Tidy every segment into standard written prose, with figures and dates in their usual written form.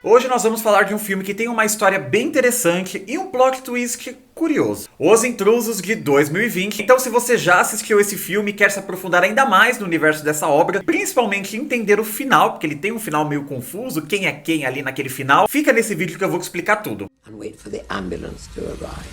Hoje nós vamos falar de um filme que tem uma história bem interessante e um plot twist curioso. Os Intrusos de 2020. Então, se você já assistiu esse filme e quer se aprofundar ainda mais no universo dessa obra, principalmente entender o final, porque ele tem um final meio confuso, quem é quem ali naquele final, fica nesse vídeo que eu vou te explicar tudo. And wait for the ambulance to arrive.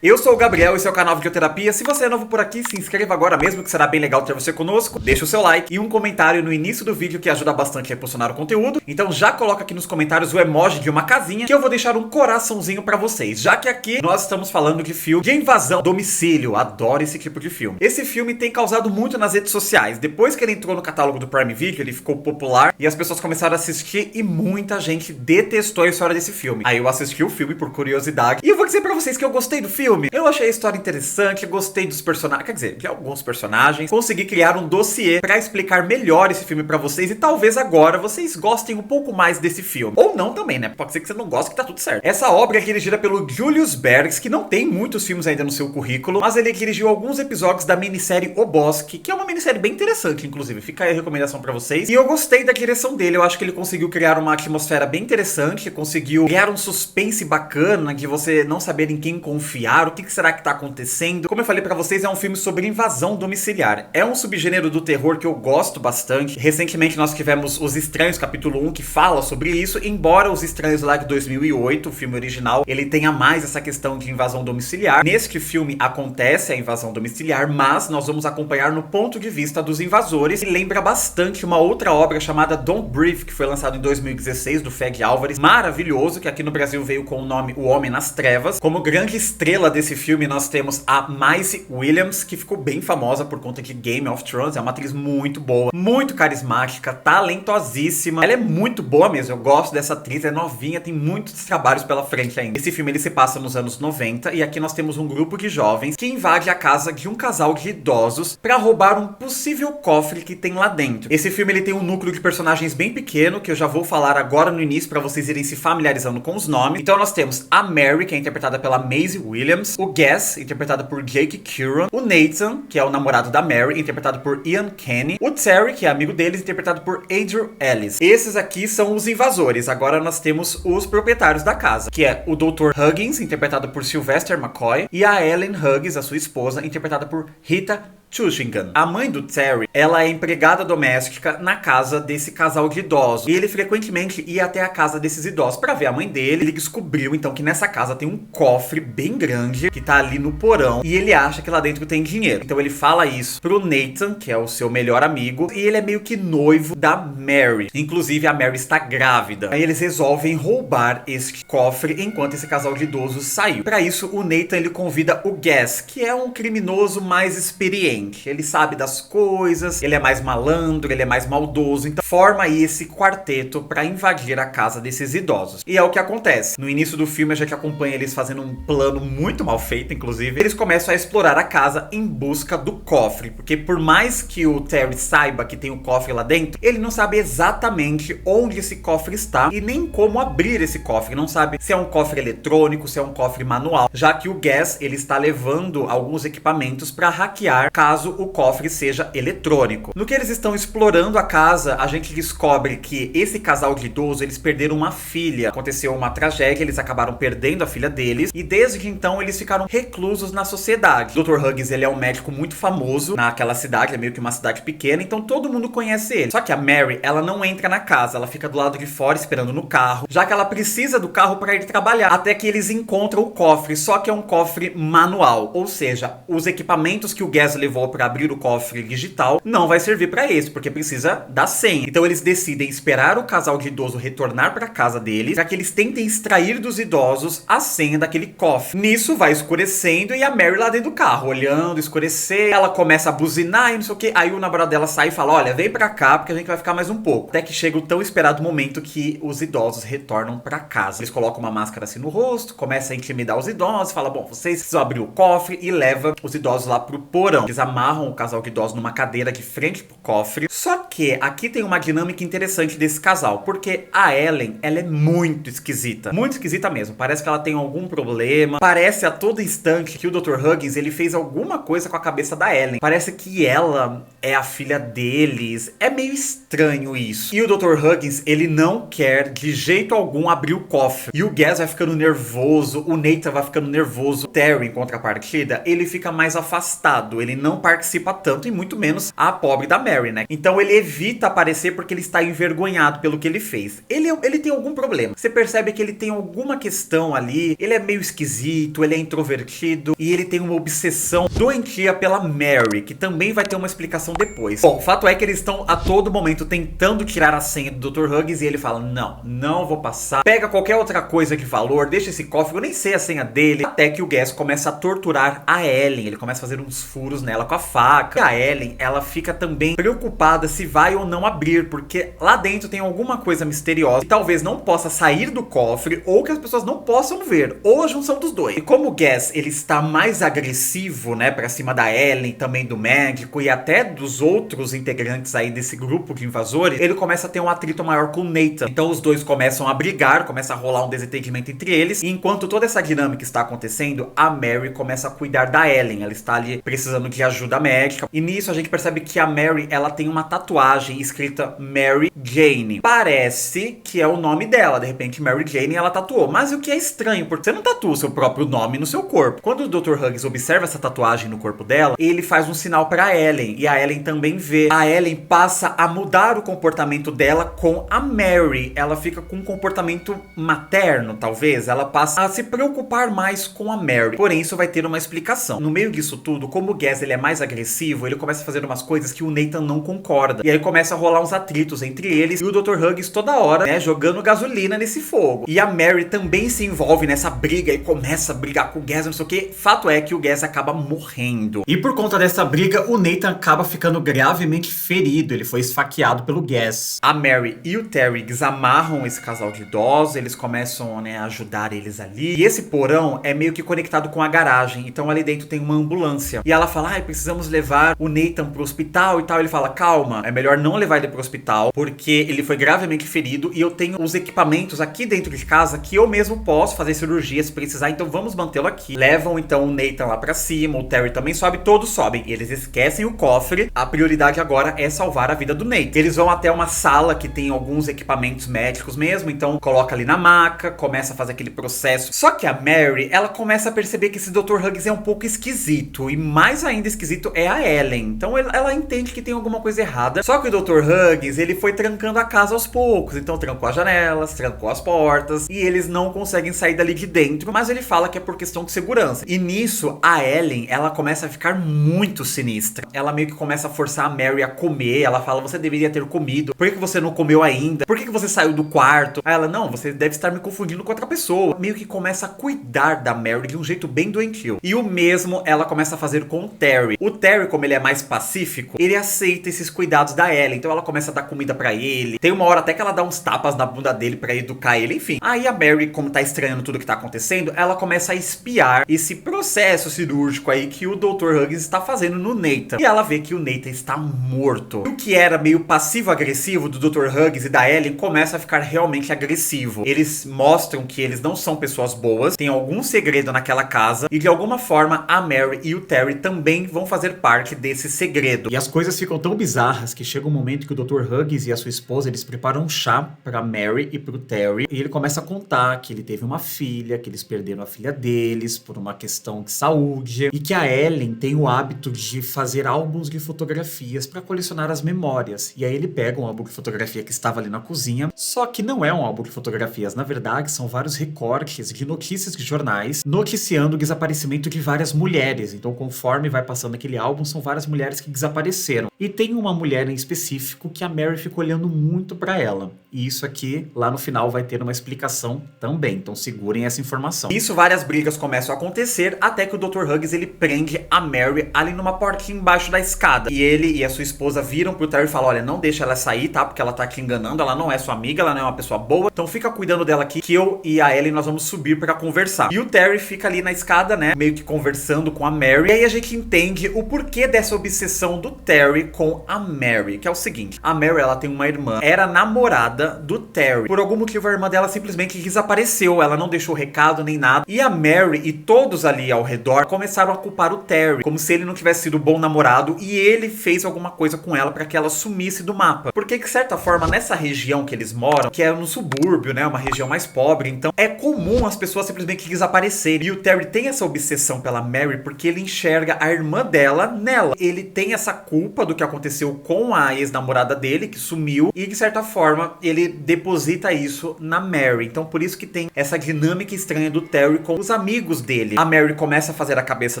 Eu sou o Gabriel, esse é o canal Videoterapia. Se você é novo por aqui, se inscreva agora mesmo, que será bem legal ter você conosco. Deixa o seu like e um comentário no início do vídeo que ajuda bastante a impulsionar o conteúdo. Então já coloca aqui nos comentários o emoji de uma casinha, que eu vou deixar um coraçãozinho pra vocês, já que aqui nós estamos falando de filme de invasão, domicílio. Adoro esse tipo de filme. Esse filme tem causado muito nas redes sociais. Depois que ele entrou no catálogo do Prime Video, ele ficou popular e as pessoas começaram a assistir e muita gente detestou a história desse filme. Aí eu assisti o filme por curiosidade e eu vou dizer pra vocês que eu gostei do filme. Eu achei a história interessante, gostei dos personagens, quer dizer, de alguns personagens. Consegui criar um dossiê pra explicar melhor esse filme pra vocês e talvez agora vocês gostem um pouco mais desse filme. Ou não também, né? Pode ser que você não goste, que tá tudo certo. Essa obra é dirigida pelo Julius Bergs, que não tem muitos filmes ainda no seu currículo, mas ele dirigiu alguns episódios da minissérie O Bosque, que é uma minissérie bem interessante, inclusive. Fica aí a recomendação pra vocês. E eu gostei da direção dele, eu acho que ele conseguiu criar uma atmosfera bem interessante, conseguiu criar um suspense bacana, de você não saber em quem confiar, o que será que tá acontecendo. Como eu falei pra vocês, é um filme sobre invasão domiciliar. É um subgênero do terror que eu gosto bastante. Recentemente nós tivemos Os Estranhos, capítulo 1, que fala sobre isso, embora Os Estranhos lá de 2008, o filme original, ele tenha mais essa questão de invasão domiciliar. Neste filme acontece a invasão domiciliar, mas nós vamos acompanhar no ponto de vista dos invasores, e lembra bastante uma outra obra chamada Don't Breathe, que foi lançado em 2016, do Feg Álvares, maravilhoso, que aqui no Brasil veio com o nome O Homem nas Trevas. Como grande estrela desse filme, nós temos a Maisie Williams, que ficou bem famosa por conta de Game of Thrones. É uma atriz muito boa, muito carismática, talentosíssima. Ela é muito boa mesmo, eu gosto dessa atriz, é novinha, tem muitos trabalhos pela frente ainda. Esse filme ele se passa nos anos 90 e aqui nós temos um grupo de jovens que invade a casa de um casal de idosos para roubar um possível cofre que tem lá dentro. Esse filme ele tem um núcleo de personagens bem pequeno, que eu já vou falar agora no início para vocês irem se familiarizando com os nomes. Então nós temos a Mary, que é interpretada pela Maisie Williams, o Gas, interpretado por Jake Curran, o Nathan, que é o namorado da Mary, interpretado por Ian Kenny, o Terry, que é amigo deles, interpretado por Andrew Ellis. Esses aqui são os invasores. Agora nós temos os proprietários da casa, que é o Dr. Huggins, interpretado por Sylvester McCoy, e a Ellen Huggins, a sua esposa, interpretada por Rita Tushingham. A mãe do Terry, ela é empregada doméstica na casa desse casal de idosos. E ele frequentemente ia até a casa desses idosos para ver a mãe dele. Ele descobriu então que nessa casa tem um cofre bem grande que tá ali no porão e ele acha que lá dentro tem dinheiro. Então ele fala isso pro Nathan, que é o seu melhor amigo, e ele é meio que noivo da Mary. Inclusive a Mary está grávida. Aí eles resolvem roubar esse cofre enquanto esse casal de idosos saiu. Para isso o Nathan ele convida o Gas, que é um criminoso mais experiente. Ele sabe das coisas, ele é mais malandro, ele é mais maldoso, então forma aí esse quarteto pra invadir a casa desses idosos. E é o que acontece. No início do filme a gente acompanha eles fazendo um plano muito mal feito, inclusive. Eles começam a explorar a casa em busca do cofre, porque por mais que o Terry saiba que tem o cofre lá dentro, ele não sabe exatamente onde esse cofre está e nem como abrir esse cofre. Não sabe se é um cofre eletrônico, se é um cofre manual, já que o Gas, ele está levando alguns equipamentos pra hackear caso o cofre seja eletrônico. No que eles estão explorando a casa, a gente descobre que esse casal de idoso, eles perderam uma filha. Aconteceu uma tragédia, eles acabaram perdendo a filha deles e desde então eles ficaram reclusos na sociedade. O Dr. Huggins, ele é um médico muito famoso naquela cidade, é meio que uma cidade pequena, então todo mundo conhece ele. Só que a Mary, ela não entra na casa, ela fica do lado de fora esperando no carro, já que ela precisa do carro para ir trabalhar, até que eles encontram o cofre, só que é um cofre manual, ou seja, os equipamentos que o Gas levou para abrir o cofre digital não vai servir para isso, porque precisa da senha. Então eles decidem esperar o casal de idoso retornar para casa deles, para que eles tentem extrair dos idosos a senha daquele cofre. Nisso vai escurecendo e a Mary lá dentro do carro, olhando, escurecer, ela começa a buzinar e não sei o que, aí o namorado dela sai e fala, olha, vem pra cá porque a gente vai ficar mais um pouco. Até que chega o tão esperado momento que os idosos retornam para casa. Eles colocam uma máscara assim no rosto, começam a intimidar os idosos, fala, bom, vocês precisam abrir o cofre e leva os idosos lá pro porão. Diz a amarram o casal de idosos numa cadeira de frente pro cofre. Só que aqui tem uma dinâmica interessante desse casal, porque a Ellen, ela é muito esquisita. Muito esquisita mesmo. Parece que ela tem algum problema. Parece a todo instante que o Dr. Huggins, ele fez alguma coisa com a cabeça da Ellen. Parece que ela é a filha deles. É meio estranho isso. E o Dr. Huggins, ele não quer de jeito algum abrir o cofre. E o Gas vai ficando nervoso, o Nathan vai ficando nervoso. O Terry, em contrapartida, ele fica mais afastado. Ele não participa tanto, e muito menos a pobre da Mary, né? Então ele evita aparecer porque ele está envergonhado pelo que ele fez. Ele tem algum problema. Você percebe que ele tem alguma questão ali. Ele é meio esquisito, ele é introvertido e ele tem uma obsessão doentia pela Mary, que também vai ter uma explicação depois. Bom, o fato é que eles estão a todo momento tentando tirar a senha do Dr. Huggins e ele fala: não vou passar. Pega qualquer outra coisa de valor, deixa esse cofre, eu nem sei a senha dele. Até que o Gas começa a torturar a Ellen. Ele começa a fazer uns furos nela com a faca. E a Ellen, ela fica também preocupada se vai ou não abrir, porque lá dentro tem alguma coisa misteriosa que talvez não possa sair do cofre ou que as pessoas não possam ver, ou a junção dos dois. E como o Gas, ele está mais agressivo, né, pra cima da Ellen, também do médico e até dos outros integrantes aí desse grupo de invasores, ele começa a ter um atrito maior com o Nathan. Então os dois começam a brigar, começa a rolar um desentendimento entre eles, e enquanto toda essa dinâmica está acontecendo, a Mary começa a cuidar da Ellen. Ela está ali precisando de ajuda médica, e nisso a gente percebe que a Mary, ela tem uma tatuagem escrita Mary Jane. Parece que é o nome dela, de repente Mary Jane ela tatuou, mas o que é estranho, porque você não tatua o seu próprio nome no seu corpo. Quando o Dr. Huggins observa essa tatuagem no corpo dela, ele faz um sinal pra Ellen, e a Ellen também vê. A Ellen passa a mudar o comportamento dela com a Mary. Ela fica com um comportamento materno, talvez. Ela passa a se preocupar mais com a Mary. Porém, isso vai ter uma explicação. No meio disso tudo, como o Gas ele é mais agressivo, ele começa a fazer umas coisas que o Nathan não concorda. E aí começa a rolar uns atritos entre eles, e o Dr. Huggins toda hora, né, jogando gasolina nesse fogo. E a Mary também se envolve nessa briga e começa a brigar com o Gas, não sei o que. Fato é que o Gas acaba morrendo. E por conta dessa briga, o Nathan acaba ficando gravemente ferido. Ele foi esfaqueado pelo Gas. A Mary e o Terry desamarram esse casal de idosos, eles começam, né, a ajudar eles ali. E esse porão é meio que conectado com a garagem, então ali dentro tem uma ambulância. E ela fala: precisamos levar o Nathan pro hospital e tal. Ele fala: calma, é melhor não levar ele pro hospital, porque ele foi gravemente ferido e eu tenho os equipamentos aqui dentro de casa que eu mesmo posso fazer cirurgia se precisar, então vamos mantê-lo aqui. Levam então o Nathan lá pra cima, o Terry também sobe, todos sobem. Eles esquecem o cofre, a prioridade agora é salvar a vida do Nathan. Eles vão até uma sala que tem alguns equipamentos médicos mesmo, então coloca ali na maca, começa a fazer aquele processo. Só que a Mary, ela começa a perceber que esse Dr. Huggins é um pouco esquisito, e mais ainda esquisito é a Ellen. Então ela entende que tem alguma coisa errada. Só que o Dr. Huggins, ele foi trancando a casa aos poucos, então trancou as janelas, trancou as portas, e eles não conseguem sair dali de dentro, mas ele fala que é por questão de segurança. E nisso, a Ellen, ela começa a ficar muito sinistra. Ela meio que começa a forçar a Mary a comer. Ela fala: você deveria ter comido, por que você não comeu ainda? Por que você saiu do quarto? Aí ela: não, você deve estar me confundindo com outra pessoa. Meio que começa a cuidar da Mary de um jeito bem doentio. E o mesmo ela começa a fazer com o Terry. O Terry, como ele é mais pacífico, ele aceita esses cuidados da Ellen, então ela começa a dar comida pra ele. Tem uma hora até que ela dá uns tapas na bunda dele pra educar ele, enfim. Aí a Mary, como tá estranhando tudo que tá acontecendo, ela começa a espiar esse processo cirúrgico aí que o Dr. Huggins está fazendo no Nathan. E ela vê que o Nathan está morto. O que era meio passivo-agressivo do Dr. Huggins e da Ellen começa a ficar realmente agressivo. Eles mostram que eles não são pessoas boas, tem algum segredo naquela casa, e de alguma forma a Mary e o Terry também vão fazer parte desse segredo. E as coisas ficam tão bizarras que chega um momento que o Dr. Huggins e a sua esposa, eles preparam um chá pra Mary e pro Terry, e ele começa a contar que ele teve uma filha, que eles perderam a filha deles por uma questão de saúde, e que a Ellen tem o hábito de fazer álbuns de fotografias pra colecionar as memórias. E aí ele pega um álbum de fotografia que estava ali na cozinha, só que não é um álbum de fotografias, na verdade são vários recortes de notícias de jornais noticiando o desaparecimento de várias mulheres. Então conforme vai passando aquele álbum, são várias mulheres que desapareceram. E tem uma mulher em específico que a Mary fica olhando muito pra ela. E isso aqui, lá no final, vai ter uma explicação também. Então segurem essa informação. Isso, várias brigas começam a acontecer, até que o Dr. Huggins, ele prende a Mary ali numa portinha embaixo da escada. E ele e a sua esposa viram pro Terry e falam: olha, não deixa ela sair, tá? Porque ela tá te enganando, ela não é sua amiga, ela não é uma pessoa boa. Então fica cuidando dela aqui, que eu e a Ellen, nós vamos subir pra conversar. E o Terry fica ali na escada, né? Meio que conversando com a Mary. E aí a gente entende entende o porquê dessa obsessão do Terry com a Mary, que é o seguinte: a Mary, ela tem uma irmã, era namorada do Terry. Por algum motivo a irmã dela simplesmente desapareceu, ela não deixou recado nem nada, e a Mary e todos ali ao redor começaram a culpar o Terry, como se ele não tivesse sido bom namorado e ele fez alguma coisa com ela para que ela sumisse do mapa. Porque de certa forma nessa região que eles moram, que é no subúrbio, né, uma região mais pobre, então é comum as pessoas simplesmente desaparecerem. E o Terry tem essa obsessão pela Mary porque ele enxerga a irmã dela nela. Ele tem essa culpa do que aconteceu com a ex-namorada dele, que sumiu, e de certa forma ele deposita isso na Mary. Então por isso que tem essa dinâmica estranha do Terry com os amigos dele. A Mary começa a fazer a cabeça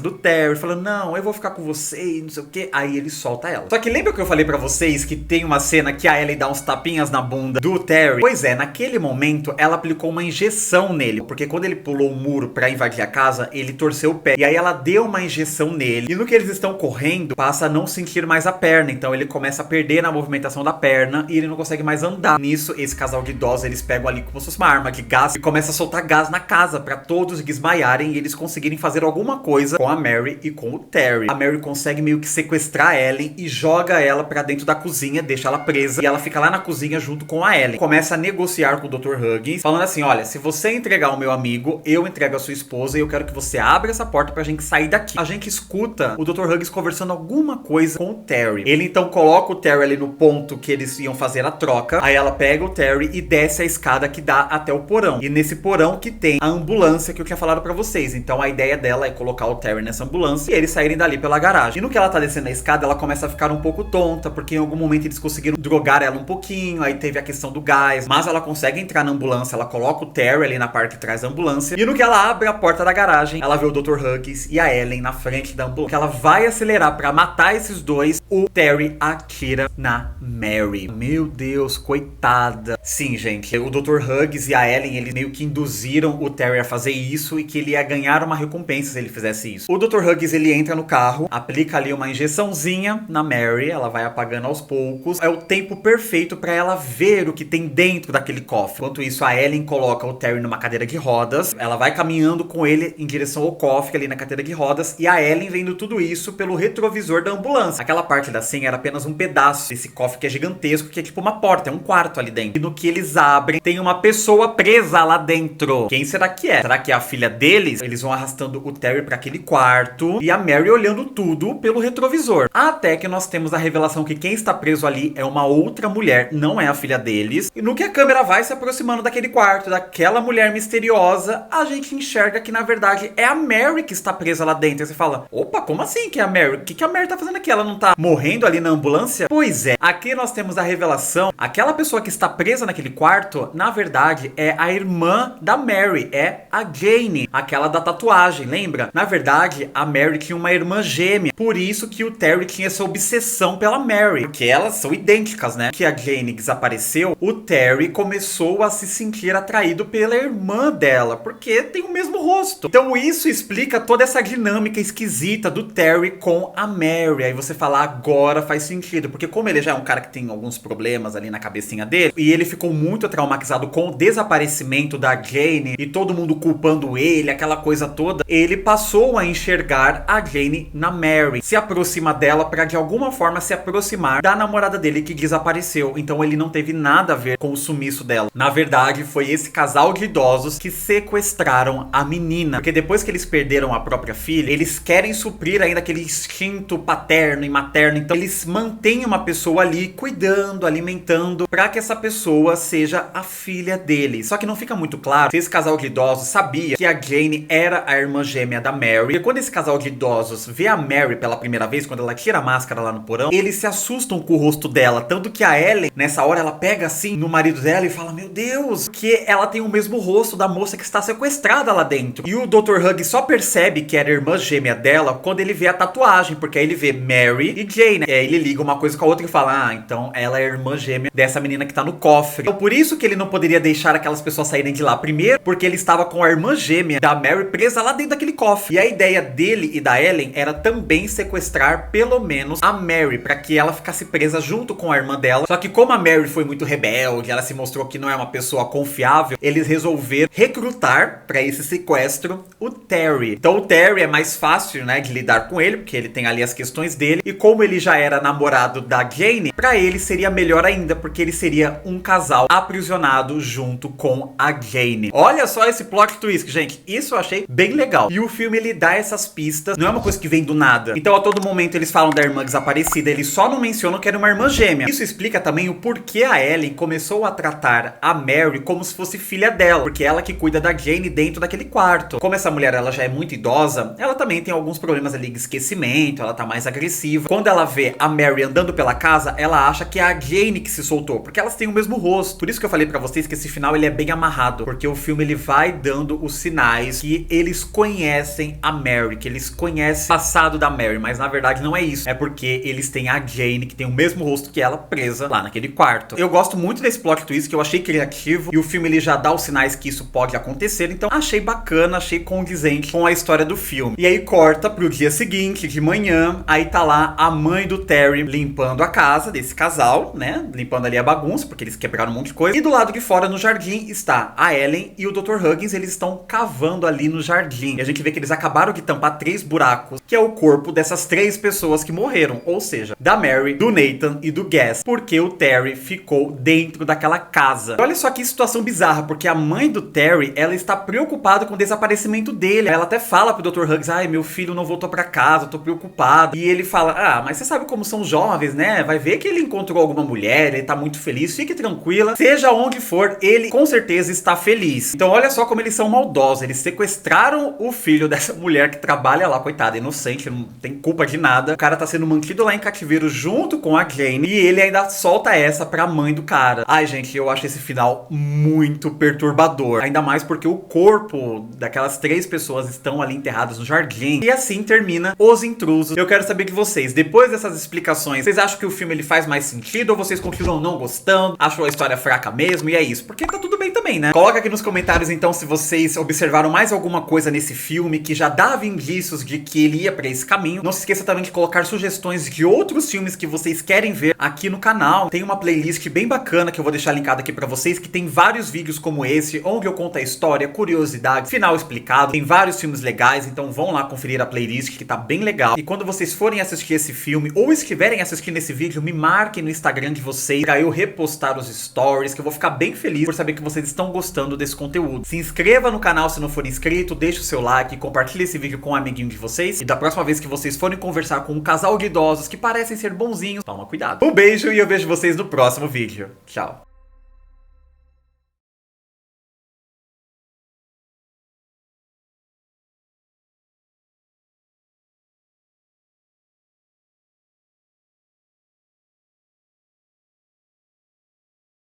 do Terry, falando: não, eu vou ficar com você e não sei o que. Aí ele solta ela. Só que lembra que eu falei pra vocês que tem uma cena que a Ellie dá uns tapinhas na bunda do Terry? Pois é, naquele momento ela aplicou uma injeção nele, porque quando ele pulou o muro pra invadir a casa, ele torceu o pé. E aí ela deu uma injeção nele. E no que eles estão correndo, passa a não sentir mais a perna. Então ele começa a perder na movimentação da perna e ele não consegue mais andar. Nisso, esse casal de idosos, eles pegam ali como se fosse uma arma de gás e começa a soltar gás na casa pra todos desmaiarem e eles conseguirem fazer alguma coisa com a Mary e com o Terry. A Mary consegue meio que sequestrar a Ellen e joga ela pra dentro da cozinha, deixa ela presa e ela fica lá na cozinha junto com a Ellen. Começa a negociar com o Dr. Huggins, falando assim: olha, se você entregar o meu amigo, eu entrego a sua esposa e eu quero que você abra essa porta pra gente sair daqui. A gente escuta o Dr. Huggins conversando alguma coisa com o Terry. Ele então coloca o Terry ali no ponto que eles iam fazer a troca. Aí ela pega o Terry e desce a escada que dá até o porão. E nesse porão que tem a ambulância que eu tinha falado pra vocês. Então a ideia dela é colocar o Terry nessa ambulância e eles saírem dali pela garagem. E no que ela tá descendo a escada, ela começa a ficar um pouco tonta, porque em algum momento eles conseguiram drogar ela um pouquinho, aí teve a questão do gás, mas ela consegue entrar na ambulância, ela coloca o Terry ali na parte de trás da ambulância, e no que ela abre a porta da garagem, ela vê o Dr. Huggins e a Ellen na frente da ambulância. Que ela vai acelerar pra matar esses dois, o Terry atira na Mary. Meu Deus, coitada. Sim, gente, o Dr. Huggins e a Ellen, eles meio que induziram o Terry a fazer isso e que ele ia ganhar uma recompensa se ele fizesse isso. O Dr. Huggins, ele entra no carro, aplica ali uma injeçãozinha na Mary, ela vai apagando aos poucos. É o tempo perfeito pra ela ver o que tem dentro daquele cofre. Enquanto isso, a Ellen coloca o Terry numa cadeira de rodas, ela vai caminhando com ele em direção ao cofre ali na cadeira de rodas, e a Ellen vendo tudo isso pelo retrovisor da ambulância. Aquela parte da cena era apenas um pedaço desse cofre que é gigantesco, que é tipo uma porta, é um quarto ali dentro. E no que eles abrem, tem uma pessoa presa lá dentro. Quem será que é? Será que é a filha deles? Eles vão arrastando o Terry pra aquele quarto e a Mary olhando tudo pelo retrovisor. Até que nós temos a revelação que quem está preso ali é uma outra mulher, não é a filha deles. E no que a câmera vai se aproximando daquele quarto, daquela mulher misteriosa, a gente enxerga que na verdade é a Mary que está presa lá dentro. E você fala: opa, como assim que é a Mary? O que a Mary tá fazendo aqui? Ela não tá morrendo ali na ambulância? Pois é, aqui nós temos a revelação. Aquela pessoa que está presa naquele quarto, na verdade, é a irmã da Mary, é a Jane, aquela da tatuagem, lembra? Na verdade, a Mary tinha uma irmã gêmea, por isso que o Terry tinha essa obsessão pela Mary, porque elas são idênticas, né? Que a Jane desapareceu, o Terry começou a se sentir atraído pela irmã dela, porque tem o mesmo rosto. Então isso explica toda essa dinâmica esquisita do Terry com a Mary. Aí você fala: agora faz sentido, porque como ele já é um cara que tem alguns problemas ali na cabecinha dele, e ele ficou muito traumatizado com o desaparecimento da Jane, e todo mundo culpando ele, aquela coisa toda, ele passou a enxergar a Jane na Mary, se aproxima dela pra de alguma forma se aproximar da namorada dele que desapareceu. Então ele não teve nada a ver com o sumiço dela. Na verdade, foi esse casal de idosos que sequestraram a menina, porque depois que eles perderam a própria filha, eles querem suprir ainda aquele instinto paterno e materno. Então eles mantêm uma pessoa ali cuidando, alimentando, pra que essa pessoa seja a filha dele. Só que não fica muito claro se esse casal de idosos sabia que a Jane era a irmã gêmea da Mary. E quando esse casal de idosos vê a Mary pela primeira vez, quando ela tira a máscara lá no porão, eles se assustam com o rosto dela. Tanto que a Ellen, nessa hora, ela pega assim no marido dela e fala: meu Deus, que ela tem o mesmo rosto da moça que está sequestrada lá dentro. E o Dr. Hug só percebe que era a irmã gêmea dela quando ele vê a tatuagem, porque aí ele vê Mary e Jane, né? E aí ele liga uma coisa com a outra e fala: ah, então ela é a irmã gêmea dessa menina que tá no cofre. Então por isso que ele não poderia deixar aquelas pessoas saírem de lá. Primeiro, porque ele estava com a irmã gêmea da Mary presa lá dentro daquele cofre. E a ideia dele e da Ellen era também sequestrar pelo menos a Mary, pra que ela ficasse presa junto com a irmã dela. Só que como a Mary foi muito rebelde, ela se mostrou que não é uma pessoa confiável, eles resolveram recrutar pra esse sequestro o Terry. Então o Terry é mais fácil, né, de lidar casar com ele, porque ele tem ali as questões dele. E como ele já era namorado da Jane, pra ele seria melhor ainda, porque ele seria um casal aprisionado junto com a Jane. Olha só esse plot twist, gente. Isso eu achei bem legal. E o filme, ele dá essas pistas. Não é uma coisa que vem do nada. Então, a todo momento, eles falam da irmã desaparecida. Eles só não mencionam que era uma irmã gêmea. Isso explica também o porquê a Ellen começou a tratar a Mary como se fosse filha dela. Porque ela que cuida da Jane dentro daquele quarto. Como essa mulher, ela já é muito idosa, ela também tem alguns problemas ali de esquecimento. Ela tá mais agressiva. Quando ela vê a Mary andando pela casa, ela acha que é a Jane que se soltou. Porque elas têm o mesmo rosto. Por isso que eu falei pra vocês que esse final, ele é bem amarrado. Porque o filme, ele vai dando os sinais que eles conhecem a Mary. Que eles conhecem o passado da Mary. Mas na verdade não é isso. É porque eles têm a Jane, que tem o mesmo rosto que ela, presa lá naquele quarto. Eu gosto muito desse plot twist, que eu achei criativo. E o filme, ele já dá os sinais que isso pode acontecer. Então achei bacana, achei condizente com a história do filme. E aí corta pro dia seguinte, de manhã. Aí tá lá a mãe do Terry limpando a casa desse casal, né? Limpando ali a bagunça, porque eles quebraram um monte de coisa. E do lado de fora, no jardim, está a Ellen e o Dr. Huggins. Eles estão cavando ali no jardim. E a gente vê que eles acabaram de tampar 3 buracos, que é o corpo dessas 3 pessoas que morreram. Ou seja, da Mary, do Nathan e do Gas. Porque o Terry ficou dentro daquela casa. Olha só que situação bizarra, porque a mãe do Terry, ela está preocupada com o desaparecimento dele. Ela até fala pro Dr. Huggins: ai, meu filho não voltou pra casa, eu tô preocupado. E ele fala: ah, mas você sabe como são jovens, né? Vai ver que ele encontrou alguma mulher, ele tá muito feliz, fique tranquila. Seja onde for, ele com certeza está feliz. Então olha só como eles são maldosos. Eles sequestraram o filho dessa mulher que trabalha lá, coitada, inocente, não tem culpa de nada. O cara tá sendo mantido lá em cativeiro junto com a Jane. E ele ainda solta essa pra mãe do cara. Ai, gente, eu acho esse final muito perturbador. Ainda mais porque o corpo daquelas 3 pessoas estão ali enterradas no jardim. E assim termina Os Intrusos. Eu quero saber de vocês, depois dessas explicações, vocês acham que o filme, ele faz mais sentido? Ou vocês continuam não gostando? Acham a história fraca mesmo? E é isso, porque tá tudo bem também, né? Coloca aqui nos comentários então se vocês observaram mais alguma coisa nesse filme que já dava indícios de que ele ia pra esse caminho. Não se esqueça também de colocar sugestões de outros filmes que vocês querem ver aqui no canal. Tem uma playlist bem bacana que eu vou deixar linkada aqui pra vocês, que tem vários vídeos como esse, onde eu conto a história, curiosidades, final explicado. Tem vários filmes legais, então vão lá conferir a playlist, que tá bem legal. E quando vocês forem assistir esse filme, ou estiverem assistindo esse vídeo, me marquem no Instagram de vocês, pra eu repostar os stories, que eu vou ficar bem feliz por saber que vocês estão gostando desse conteúdo. Se inscreva no canal se não for inscrito, deixe o seu like, compartilhe esse vídeo com um amiguinho de vocês. E da próxima vez que vocês forem conversar com um casal de idosos que parecem ser bonzinhos, toma cuidado. Um beijo e eu vejo vocês no próximo vídeo. Tchau.